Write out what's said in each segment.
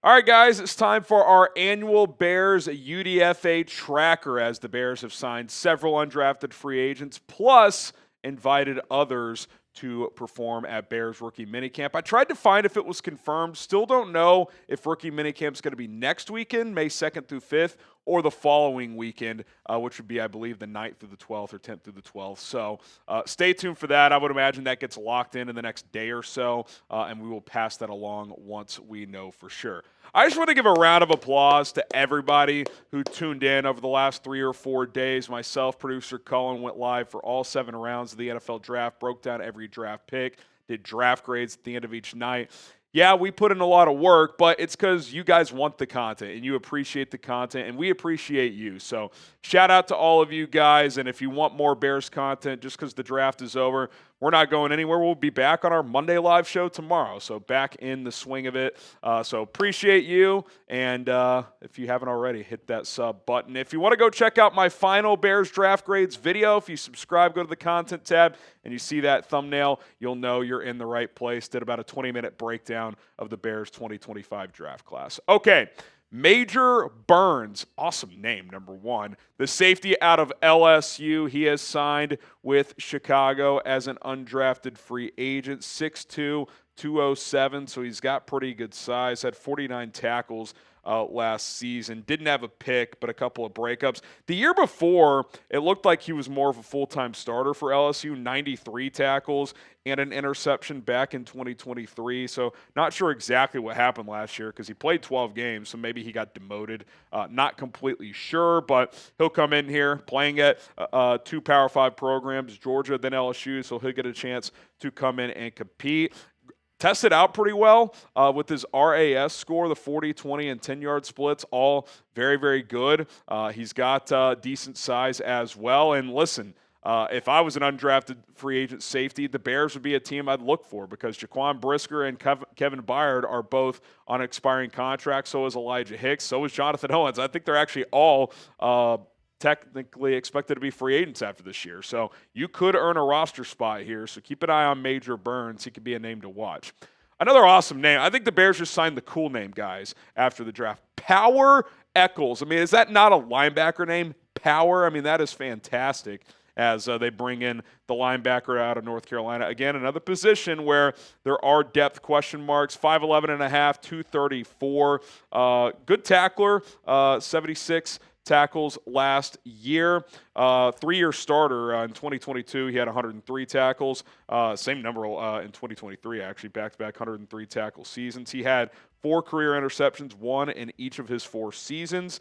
All right, guys, it's time for our annual Bears UDFA tracker, as the Bears have signed several undrafted free agents, plus invited others to perform at Bears rookie minicamp. I tried to find if it was confirmed. Still don't know if rookie minicamp is going to be next weekend, May 2nd through 5th, or the following weekend, which would be, I believe, the 9th through the 12th or 10th through the 12th. So stay tuned for that. I would imagine that gets locked in the next day or so, and we will pass that along once we know for sure. I just want to give a round of applause to everybody who tuned in over the last 3 or 4 days. Myself, producer Cullen, went live for all 7 rounds of the NFL draft, broke down every draft pick, did draft grades at the end of each night. Yeah, we put in a lot of work, but it's because you guys want the content and you appreciate the content, and we appreciate you. So shout out to all of you guys, and if you want more Bears content just because the draft is over, we're not going anywhere. We'll be back on our Monday live show tomorrow, so back in the swing of it. So appreciate you, and if you haven't already, hit that sub button. If you want to go check out my final Bears draft grades video, if you subscribe, go to the content tab, and you see that thumbnail, you'll know you're in the right place. Did about a 20-minute breakdown of the Bears 2025 draft class. Okay. Major Burns, awesome name, number one. The safety out of LSU. He has signed with Chicago as an undrafted free agent, 6'2", 207, so he's got pretty good size, had 49 tackles last season. Didn't have a pick, but a couple of breakups. The year before, it looked like he was more of a full-time starter for LSU, 93 tackles and an interception back in 2023. So not sure exactly what happened last year because he played 12 games, so maybe he got demoted. Not completely sure, but he'll come in here playing at 2 Power 5 programs, Georgia, then LSU, so he'll get a chance to come in and compete. Tested out pretty well with his RAS score, the 40, 20, and 10-yard splits, all very, very good. He's got decent size as well. And listen, if I was an undrafted free agent safety, the Bears would be a team I'd look for because Jaquan Brisker and Kevin Byard are both on expiring contracts. So is Elijah Hicks. So is Jonathan Owens. I think they're actually all technically expected to be free agents after this year. So you could earn a roster spot here. So keep an eye on Major Burns. He could be a name to watch. Another awesome name. I think the Bears just signed the cool name, guys, after the draft. Power Echols. I mean, is that not a linebacker name? Power. I mean, that is fantastic as they bring in the linebacker out of North Carolina. Again, another position where there are depth question marks. 5'11 and a half, 234. Good tackler, 76 tackles last year. 3-year starter in 2022. He had 103 tackles. Same number in 2023, actually, back-to-back 103 tackle seasons. He had 4 career interceptions, 1 in each of his 4 seasons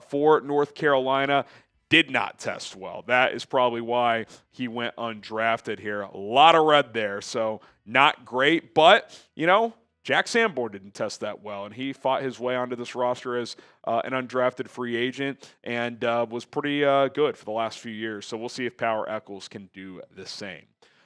for North Carolina. Did not test well. That is probably why he went undrafted here. A lot of red there, so not great. But, you know, Jack Sanborn didn't test that well, and he fought his way onto this roster as an undrafted free agent and was pretty good for the last few years. So we'll see if Power Echols can do the same.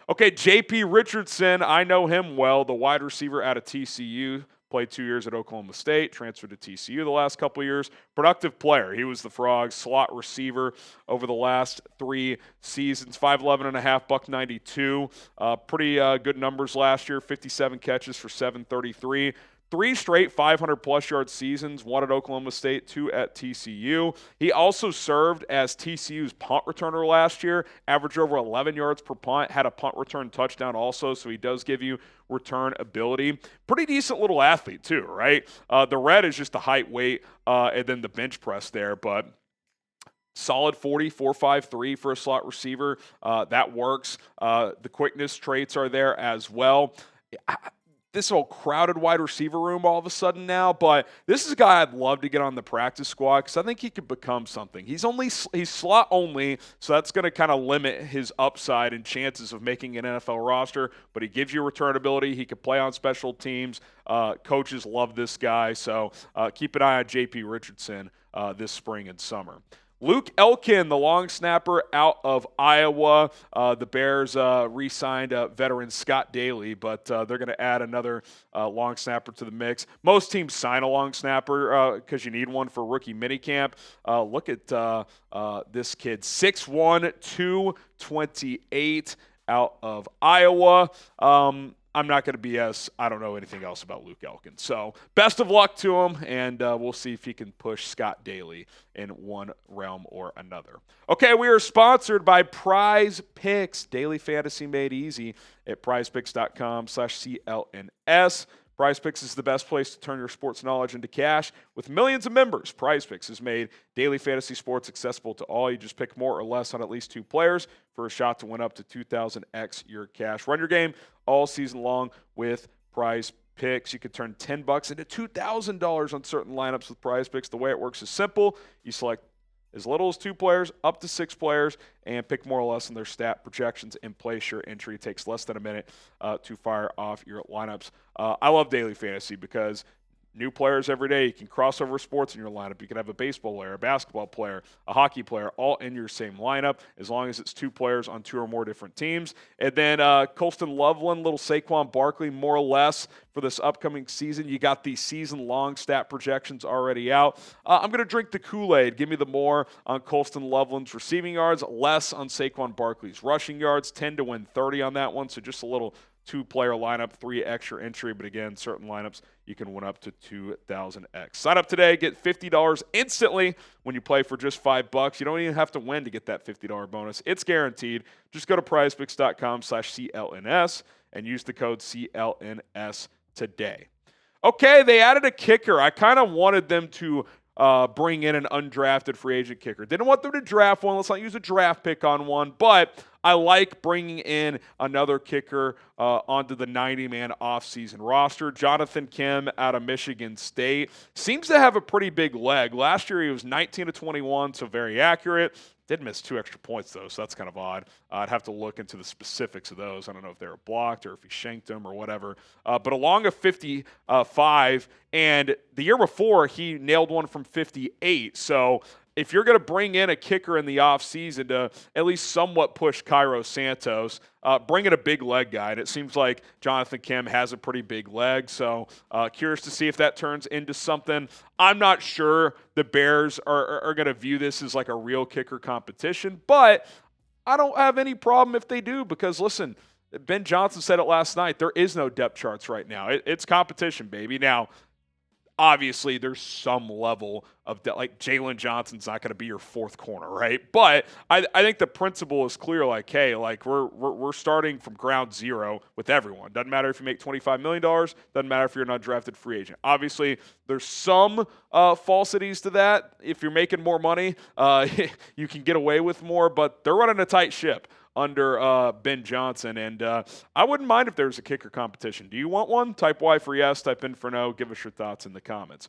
Okay, J.P. Richardson, I know him well, the wide receiver out of TCU. Played 2 years at Oklahoma State, transferred to TCU the last couple of years. Productive player. He was the Frogs' slot receiver over the last 3 seasons. 5'11 and a half, $192. Pretty good numbers last year. 57 catches for 733. 3 straight 500-plus yard seasons, 1 at Oklahoma State, 2 at TCU. He also served as TCU's punt returner last year, averaged over 11 yards per punt, had a punt return touchdown also, so he does give you return ability. Pretty decent little athlete too, right? The red is just the height, weight, and then the bench press there, but solid 40, 4.53 for a slot receiver. That works. The quickness traits are there as well. This whole crowded wide receiver room all of a sudden now, but this is a guy I'd love to get on the practice squad because I think he could become something. He's slot only, so that's going to kind of limit his upside and chances of making an NFL roster, but he gives you return ability. He could play on special teams. Coaches love this guy, so keep an eye on J.P. Richardson this spring and summer. Luke Elkin, the long snapper out of Iowa. The Bears re-signed veteran Scott Daly, but they're going to add another long snapper to the mix. Most teams sign a long snapper because you need one for rookie minicamp. Look at this kid, 6'1", 228 out of Iowa. I'm not going to BS. I don't know anything else about Luke Elkin. So best of luck to him, and we'll see if he can push Scott Daly in one realm or another. Okay, we are sponsored by PrizePicks, daily fantasy made easy at prizepicks.com/CLNS. PrizePicks is the best place to turn your sports knowledge into cash. With millions of members, PrizePicks has made daily fantasy sports accessible to all. You just pick more or less on at least 2 players for a shot to win up to 2,000x your cash. Run your game all season long with PrizePicks. You could turn $10 into $2,000 on certain lineups with PrizePicks. The way it works is simple. You select as little as 2 players, up to 6 players, and pick more or less on their stat projections and place your entry. It takes less than a minute to fire off your lineups. I love daily fantasy because new players every day. You can cross over sports in your lineup. You can have a baseball player, a basketball player, a hockey player, all in your same lineup, as long as it's 2 players on 2 or more different teams. And then Colston Loveland, little Saquon Barkley, more or less for this upcoming season. You got the season-long stat projections already out. I'm going to drink the Kool-Aid. Give me the more on Colston Loveland's receiving yards, less on Saquon Barkley's rushing yards. 10 to win 30 on that one, so just a little 2-player lineup, 3 extra entry, but again, certain lineups you can win up to 2,000x. Sign up today, get $50 instantly when you play for just $5. You don't even have to win to get that $50 bonus. It's guaranteed. Just go to prizepicks.com/CLNS and use the code CLNS today. Okay, they added a kicker. I kind of wanted them to bring in an undrafted free agent kicker. Didn't want them to draft one. Let's not use a draft pick on one, but I like bringing in another kicker onto the 90-man offseason roster. Jonathan Kim out of Michigan State seems to have a pretty big leg. Last year he was 19 to 21, so very accurate. Did miss 2 extra points, though, so that's kind of odd. I'd have to look into the specifics of those. I don't know if they were blocked or if he shanked them or whatever. But along a 55, and the year before he nailed one from 58. So if you're going to bring in a kicker in the offseason to at least somewhat push Cairo Santos, bring in a big leg guy. And it seems like Jonathan Kim has a pretty big leg. So curious to see if that turns into something. I'm not sure the Bears are going to view this as like a real kicker competition, but I don't have any problem if they do because, listen, Ben Johnson said it last night. There is no depth charts right now. It's competition, baby. Now, obviously, there's some level of like Jalen Johnson's not going to be your 4th corner, right? But I think the principle is clear. Like, hey, like we're starting from ground zero with everyone. Doesn't matter if you make $25 million. Doesn't matter if you're an undrafted free agent. Obviously, there's some falsities to that. If you're making more money, you can get away with more. But they're running a tight ship under Ben Johnson, and I wouldn't mind if there was a kicker competition. Do you want one? Type Y for yes, type in for no. Give us your thoughts in the comments.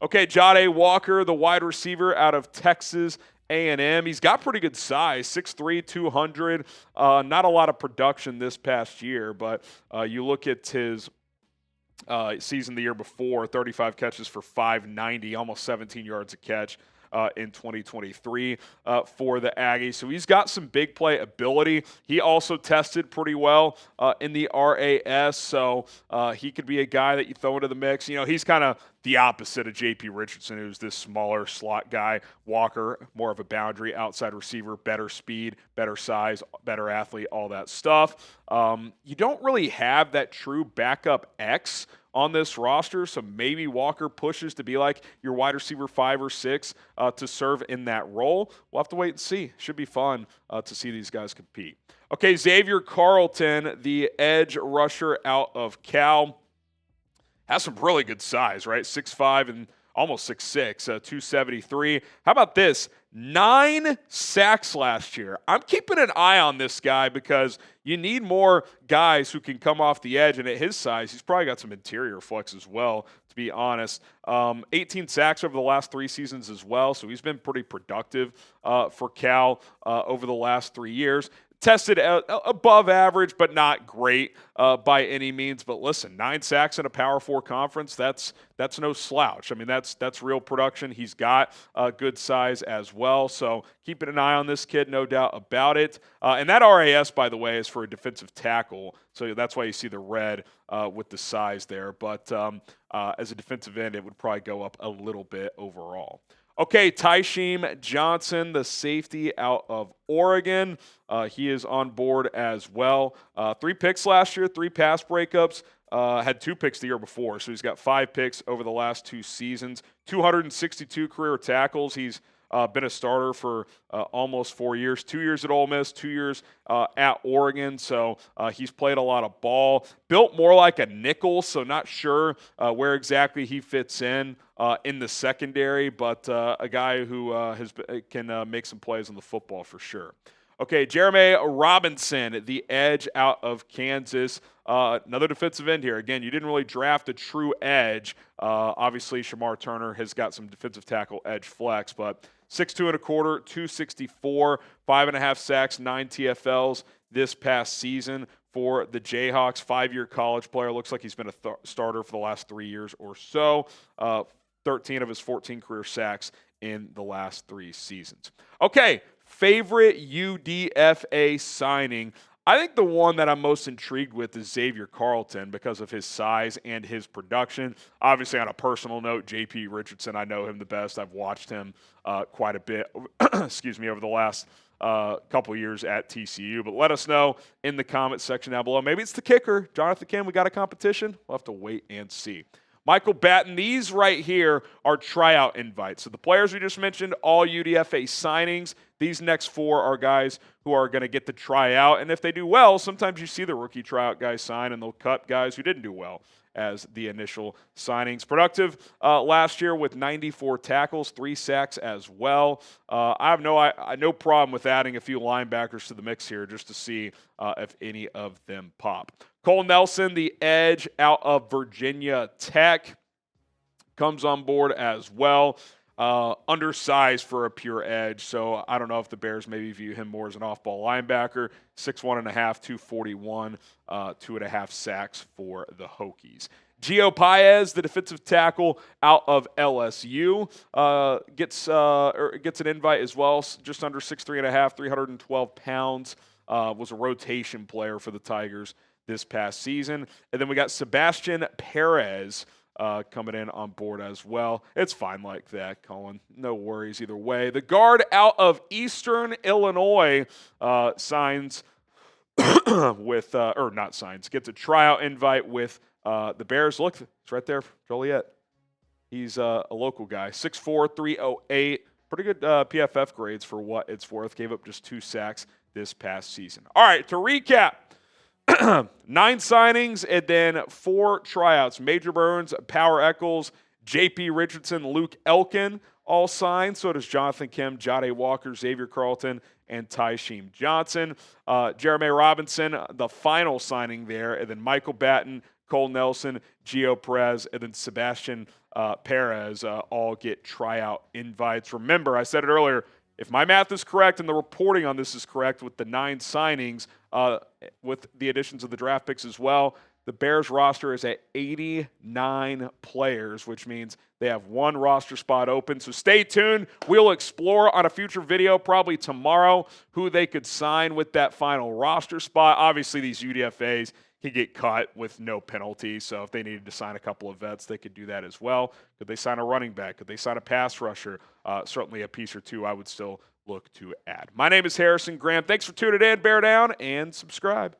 Okay, Jahdae Walker, the wide receiver out of Texas A&M. He's got pretty good size, 6'3", 200. Not a lot of production this past year, but you look at his season the year before, 35 catches for 590, almost 17 yards a catch. In 2023 for the Aggies. So he's got some big play ability. He also tested pretty well in the RAS, so he could be a guy that you throw into the mix. You know, he's kind of the opposite of J.P. Richardson, who's this smaller slot guy. Walker, more of a boundary outside receiver, better speed, better size, better athlete, all that stuff. You don't really have that true backup X on this roster, so maybe Walker pushes to be like your wide receiver 5 or 6 to serve in that role. We'll have to wait and see. Should be fun to see these guys compete. Okay, Xavier Carlton, the edge rusher out of Cal, has some really good size, right? 6'5" and almost 6'6", 273. How about this? 9 sacks last year. I'm keeping an eye on this guy because you need more guys who can come off the edge, and at his size, he's probably got some interior flex as well, to be honest. 18 sacks over the last 3 seasons as well, so he's been pretty productive for Cal over the last 3 years. Tested above average, but not great by any means. But listen, 9 sacks in a Power 4 conference, that's no slouch. I mean, that's real production. He's got good size as well. So keeping an eye on this kid, no doubt about it. And that RAS, by the way, is for a defensive tackle. So that's why you see the red with the size there. But as a defensive end, it would probably go up a little bit overall. Okay, Tysheem Johnson, the safety out of Oregon. He is on board as well. 3 picks last year, 3 pass breakups. Had 2 picks the year before, so he's got 5 picks over the last 2 seasons. 262 career tackles. He's been a starter for almost 4 years. 2 years at Ole Miss, 2 years at Oregon. So he's played a lot of ball. Built more like a nickel, so not sure where exactly he fits in the secondary, but a guy who can make some plays on the football for sure. Okay, Jereme Robinson, the edge out of Kansas. Another defensive end here. Again, you didn't really draft a true edge. Obviously, Shamar Turner has got some defensive tackle edge flex, but 6'2 and a quarter, 264, 5.5 sacks, 9 TFLs this past season for the Jayhawks. 5-year college player. Looks like he's been a starter for the last 3 years or so. 13 of his 14 career sacks in the last 3 seasons. Okay, favorite UDFA signing. I think the one that I'm most intrigued with is Xavier Carlton because of his size and his production. Obviously, on a personal note, JP Richardson, I know him the best. I've watched him quite a bit, over the last couple years at TCU. But let us know in the comments section down below. Maybe it's the kicker. Jonathan Kim, we got a competition? We'll have to wait and see. Michael Batton, these right here are tryout invites. So the players we just mentioned, all UDFA signings. These next 4 are guys who are going to get the tryout. And if they do well, sometimes you see the rookie tryout guys sign, and they'll cut guys who didn't do well as the initial signings. Productive last year with 94 tackles, 3 sacks as well. I have no problem with adding a few linebackers to the mix here just to see if any of them pop. Cole Nelson, the edge out of Virginia Tech, comes on board as well. Undersized for a pure edge, so I don't know if the Bears maybe view him more as an off-ball linebacker. 6'1.5", 241, 2.5 sacks for the Hokies. Gio Paez, the defensive tackle out of LSU, gets an invite as well. Just under 6'3.5", 312 pounds. Was a rotation player for the Tigers this past season. And then we got Sebastian Perez coming in on board as well. It's fine like that, Colin. No worries either way. The guard out of Eastern Illinois signs with, or not signs, gets a tryout invite with the Bears. Look, it's right there, Joliet. He's a local guy, 6'4", 308. Pretty good PFF grades for what it's worth. Gave up just 2 sacks this past season. All right, to recap. 9 signings and then 4 tryouts. Major Burns, Power Echols, J.P. Richardson, Luke Elkin all signed. So does Jonathan Kim, Jahdae Walker, Xavier Carlton, and Tysheem Johnson. Jereme Robinson, the final signing there. And then Michael Batton, Cole Nelson, Gio Perez, and then Sebastian Perez all get tryout invites. Remember, I said it earlier, if my math is correct and the reporting on this is correct with the 9 signings, with the additions of the draft picks as well, the Bears roster is at 89 players, which means they have 1 roster spot open. So stay tuned. We'll explore on a future video, probably tomorrow, who they could sign with that final roster spot. Obviously, these UDFAs can get cut with no penalty. So if they needed to sign a couple of vets, they could do that as well. Could they sign a running back? Could they sign a pass rusher? Certainly a piece or 2 I would still look to add. My name is Harrison Graham. Thanks for tuning in. Bear down and subscribe.